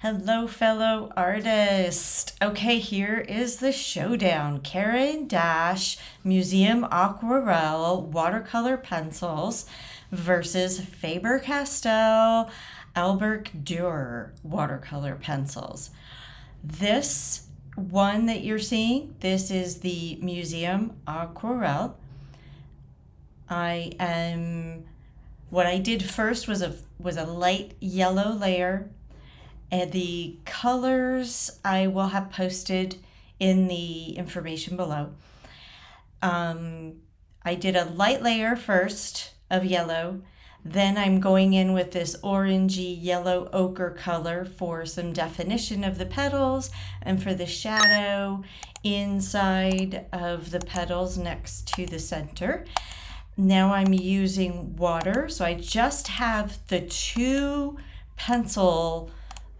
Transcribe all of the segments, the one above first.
Hello, fellow artists. Okay, here is the showdown. Caran d'Ache Museum Aquarelle watercolor pencils versus Faber-Castell Albert Dürer watercolor pencils. This one that you're seeing, this is the Museum Aquarelle. What I did first was a light yellow layer. And the colors I will have posted in the information below. I did a light layer first of yellow. Then I'm going in with this orangey yellow ochre color for some definition of the petals and for the shadow inside of the petals next to the center. Now I'm using water. So I just have the two pencils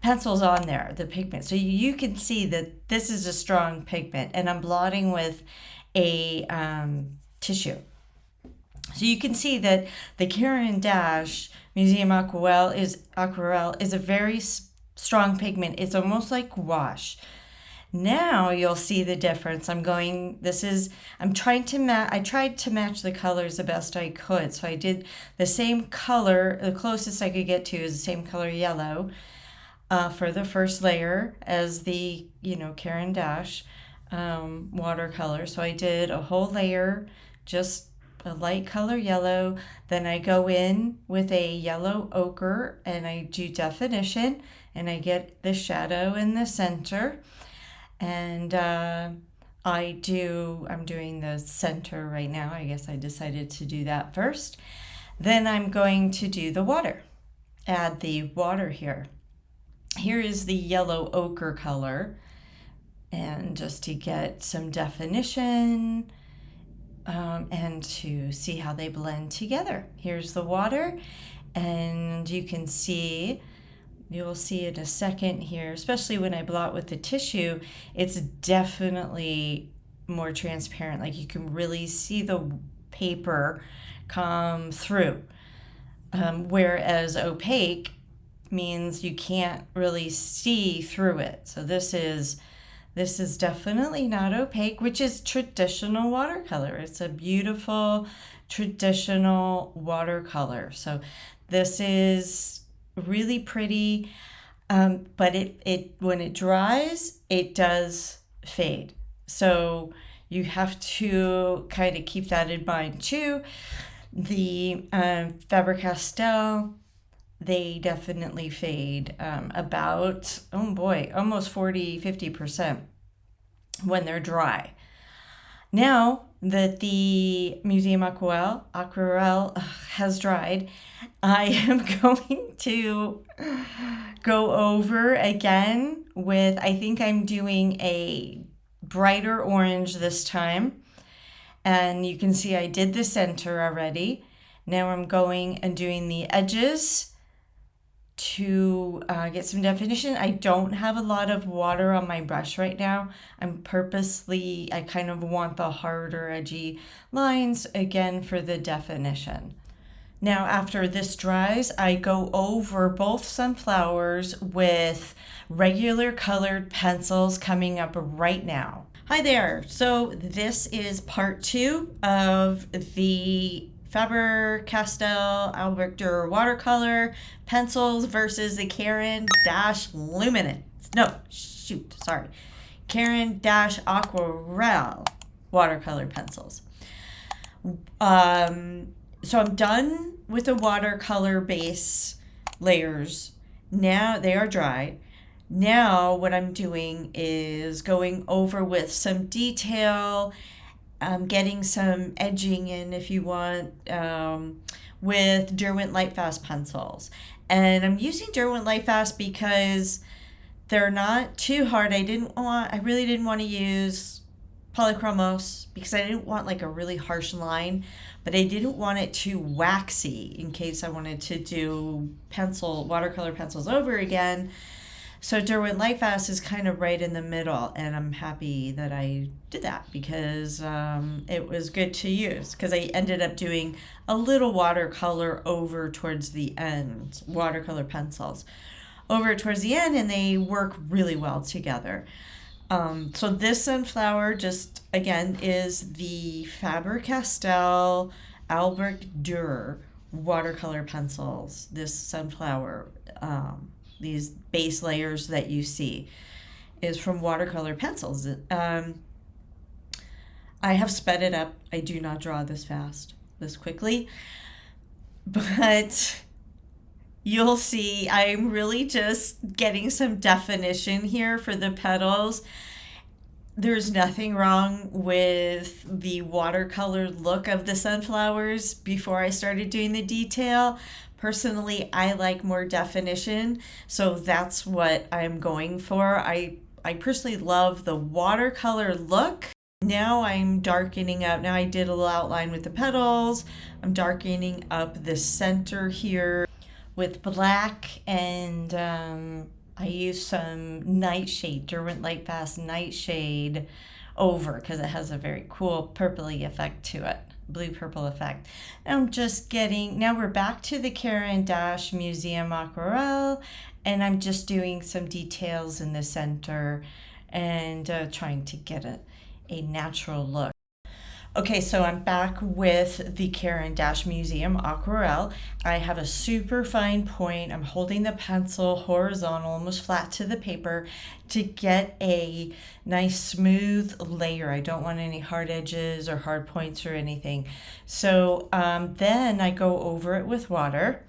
on there, the pigment. So you can see that this is a strong pigment, and I'm blotting with a tissue. So you can see that the Caran d'Ache Museum Aquarelle is a very strong pigment. It's almost like gouache. Now you'll see the difference. I tried to match the colors the best I could. So I did the same color, the closest I could get to is the same color yellow. For the first layer as the, Caran d'Ache watercolor. So I did a whole layer, just a light color yellow. Then I go in with a yellow ochre and I do definition and I get the shadow in the center. And I'm doing the center right now. I guess I decided to do that first. Then I'm going to do the water. Add the water here. Here is the yellow ochre color, and just to get some definition and to see how they blend together. Here's the water, and you'll see in a second here, especially when I blot with the tissue, it's definitely more transparent. Like you can really see the paper come through, whereas opaque means you can't really see through it. So this is definitely not opaque, which is traditional watercolor. It's a beautiful traditional watercolor. So this is really pretty, but it when it dries, it does fade. So you have to kind of keep that in mind too. The Faber-Castell, they definitely fade about, almost 40-50% when they're dry. Now that the Museum Aquarelle has dried, I am going to go over again with, I think I'm doing a brighter orange this time. And you can see I did the center already. Now I'm going and doing the edges to get some definition. I don't have a lot of water on my brush right now. I kind of want the harder edgy lines again for the definition. Now after this dries, I go over both sunflowers with regular colored pencils coming up right now. Hi there. So this is part 2 of the Faber-Castell Albert Dürer watercolor pencils versus the Caran d'Ache Caran d'Ache Aquarelle watercolor pencils. So I'm done with the watercolor base layers. Now they are dried. Now what I'm doing is going over with some detail, getting some edging in if you want, with Derwent Lightfast pencils. And I'm using Derwent Lightfast because they're not too hard. I really didn't want to use Polychromos because I didn't want like a really harsh line, but I didn't want it too waxy in case I wanted to do watercolor pencils over again. So Derwent Lightfast is kind of right in the middle, and I'm happy that I did that because it was good to use, because I ended up doing a little watercolor over towards the end, watercolor pencils over towards the end, and they work really well together. So this sunflower, just again, is the Faber-Castell Albrecht Dürer watercolor pencils. This sunflower, these base layers that you see, is from watercolor pencils. I have sped it up. I do not draw this fast, this quickly, but you'll see I'm really just getting some definition here for the petals. There's nothing wrong with the watercolor look of the sunflowers before I started doing the detail. Personally, I like more definition, so that's what I'm going for. I personally love the watercolor look. Now I'm darkening up. Now I did a little outline with the petals. I'm darkening up the center here with black, and I used some nightshade, Derwent Lightfast nightshade over, because it has a very cool purpley effect to it, blue purple effect. I'm just getting, now we're back to the Caran d'Ache Museum Aquarelle, and I'm just doing some details in the center and trying to get a natural look. Okay, so I'm back with the Caran d'Ache Museum Aquarelle. I have a super fine point. I'm holding the pencil horizontal, almost flat to the paper, to get a nice smooth layer. I don't want any hard edges or hard points or anything. So then I go over it with water,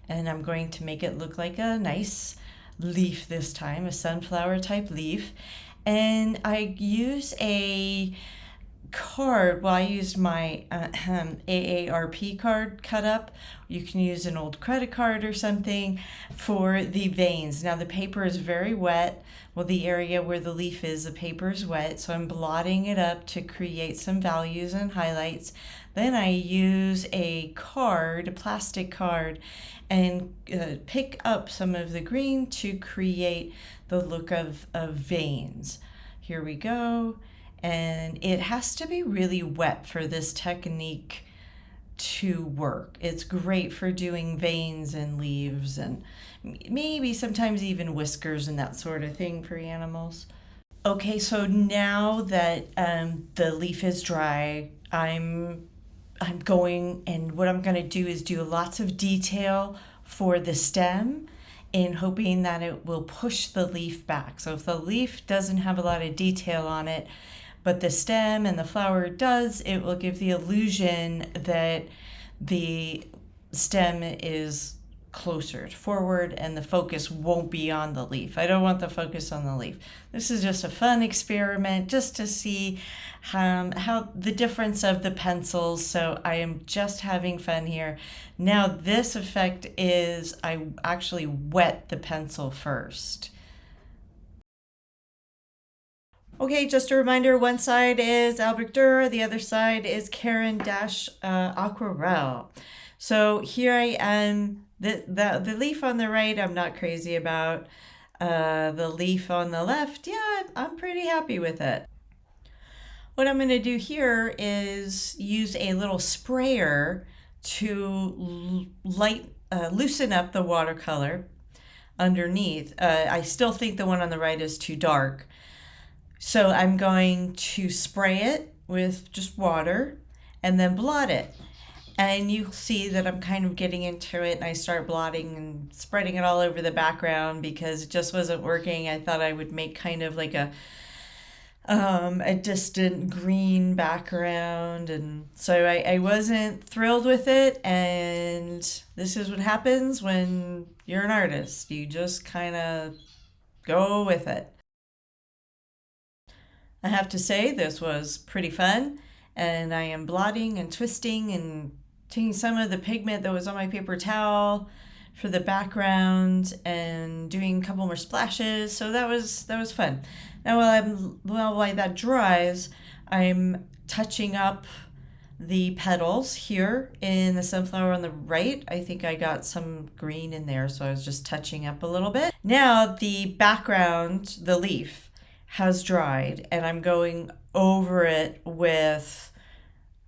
and I'm going to make it look like a nice leaf this time, a sunflower type leaf. And I use a card. Well, I used my AARP card cut up. You can use an old credit card or something for the veins. Now the paper is very wet. Well, the area where the leaf is, the paper is wet, so I'm blotting it up to create some values and highlights. Then I use a card, a plastic card, and pick up some of the green to create the look of veins. Here we go. And it has to be really wet for this technique to work. It's great for doing veins and leaves and maybe sometimes even whiskers and that sort of thing for animals. Okay, so now that the leaf is dry, I'm going, and what I'm going to do is do lots of detail for the stem, in hoping that it will push the leaf back. So if the leaf doesn't have a lot of detail on it, but the stem and the flower does, it will give the illusion that the stem is closer forward and the focus won't be on the leaf. I don't want the focus on the leaf. This is just a fun experiment just to see how the difference of the pencils. So I am just having fun here. Now this effect is I actually wet the pencil first. Okay, just a reminder, one side is Albrecht Dürer, the other side is Caran d'Ache Aquarelle. So here I am, the leaf on the right I'm not crazy about. The leaf on the left, yeah, I'm pretty happy with it. What I'm going to do here is use a little sprayer to loosen up the watercolor underneath. I still think the one on the right is too dark. So I'm going to spray it with just water and then blot it. And you'll see that I'm kind of getting into it, and I start blotting and spreading it all over the background because it just wasn't working. I thought I would make kind of like a distant green background, and so I wasn't thrilled with it. And this is what happens when you're an artist. You just kind of go with it. I have to say this was pretty fun, and I am blotting and twisting and taking some of the pigment that was on my paper towel for the background and doing a couple more splashes. So that was fun. Now while that dries, I'm touching up the petals here in the sunflower on the right. I think I got some green in there, so I was just touching up a little bit. Now the background, the leaf, has dried, and I'm going over it with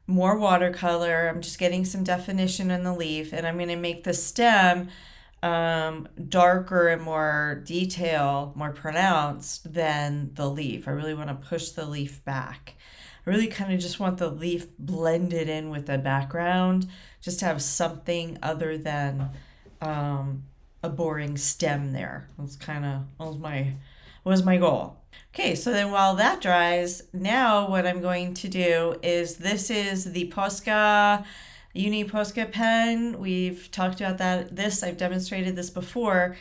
more watercolor. I'm just getting some definition in the leaf, and I'm going to make the stem darker and more detail, more pronounced than the leaf. I really want to push the leaf back. I really kind of just want the leaf blended in with the background, just to have something other than a boring stem there. That's kind of was my goal. Okay, so then while that dries, now what I'm going to do is, this is the Posca Uni Posca pen. We've talked about I've demonstrated this before.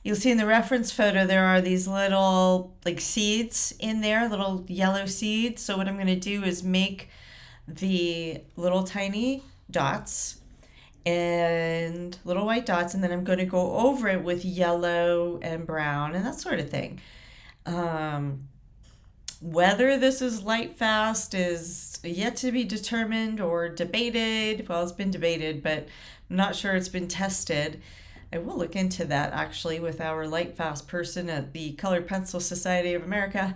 You'll see in the reference photo there are these little like seeds in there, little yellow seeds. So what I'm going to do is make the little tiny dots and little white dots, and then I'm going to go over it with yellow and brown and that sort of thing. Whether this is Lightfast is yet to be determined or debated. Well, it's been debated, but I'm not sure it's been tested. I will look into that actually with our Lightfast person at the Colored Pencil Society of America.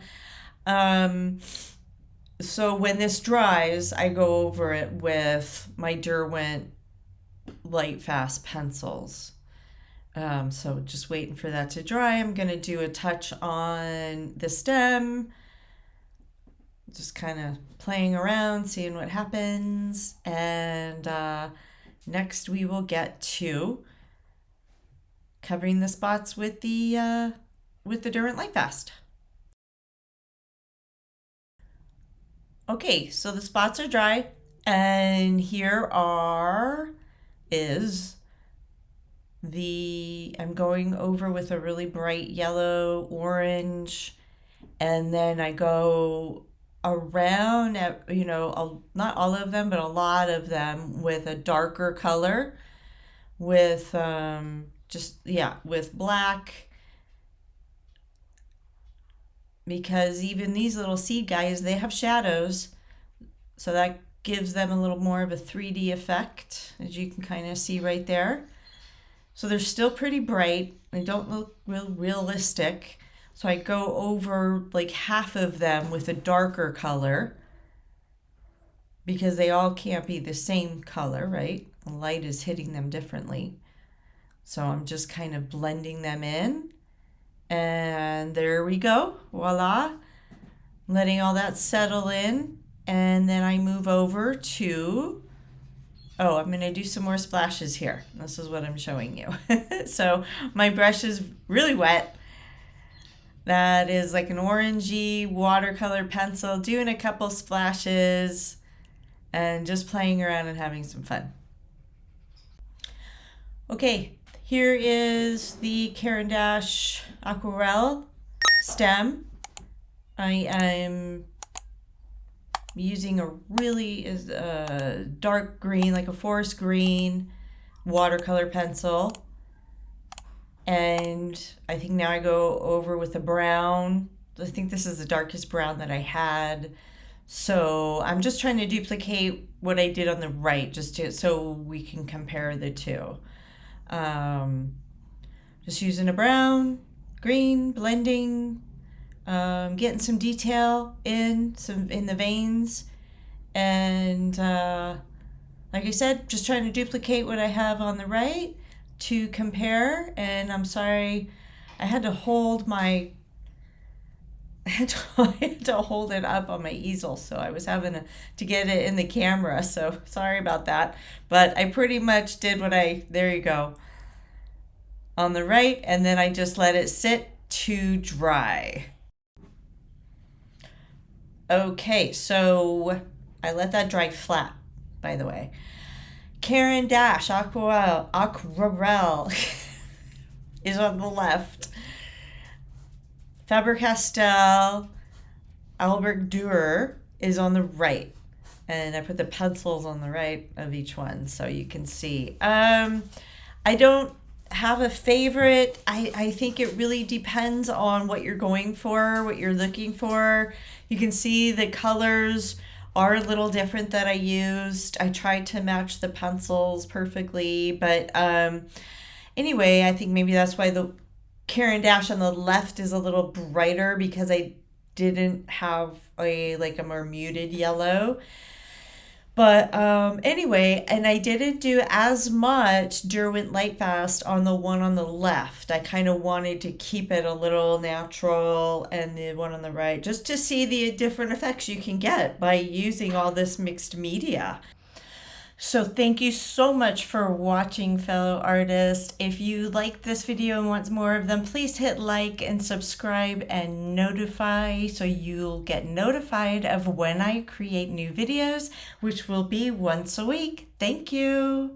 So when this dries, I go over it with my Derwent Lightfast pencils. So just waiting for that to dry. I'm going to do a touch on the stem, just kind of playing around, seeing what happens. And next we will get to covering the spots with the Derwent Lightfast. Okay, so the spots are dry, and here I'm going over with a really bright yellow, orange, and then I go around at, not all of them, but a lot of them with a darker color, with with black, because even these little seed guys, they have shadows, so that gives them a little more of a 3D effect, as you can kind of see right there. So they're still pretty bright. They don't look real realistic. So I go over like half of them with a darker color, because they all can't be the same color, right? The light is hitting them differently. So I'm just kind of blending them in. And there we go. Voila. Letting all that settle in. And then I move over to, I'm going to do some more splashes here. This is what I'm showing you. So my brush is really wet. That is like an orangey watercolor pencil, doing a couple splashes and just playing around and having some fun. Okay, here is the Caran d'Ache Aquarelle stem. I am using a really dark green, like a forest green watercolor pencil. And I think now I go over with a brown. I think this is the darkest brown that I had. So I'm just trying to duplicate what I did on the right, so we can compare the two. Just using a brown, green, blending, getting some detail in the veins, and like I said, just trying to duplicate what I have on the right to compare. And I'm sorry, I had to hold I had to hold it up on my easel, so I was having to get it in the camera, so sorry about that. But I pretty much did there you go, on the right, and then I just let it sit to dry. Okay, so I let that dry flat, by the way. Caran d'Ache Aquarelle is on the left. Faber-Castell Albrecht Dürer is on the right. And I put the pencils on the right of each one so you can see. I don't have a favorite. I think it really depends on what you're going for, what you're looking for. You can see the colors are a little different that I used. I tried to match the pencils perfectly, but anyway, I think maybe that's why the Caran d'Ache on the left is a little brighter, because I didn't have a more muted yellow. But anyway, and I didn't do as much Derwent Lightfast on the one on the left. I kind of wanted to keep it a little natural, and the one on the right, just to see the different effects you can get by using all this mixed media. So thank you so much for watching, fellow artists. If you like this video and want more of them, please hit like and subscribe and notify so you'll get notified of when I create new videos, which will be once a week. Thank you.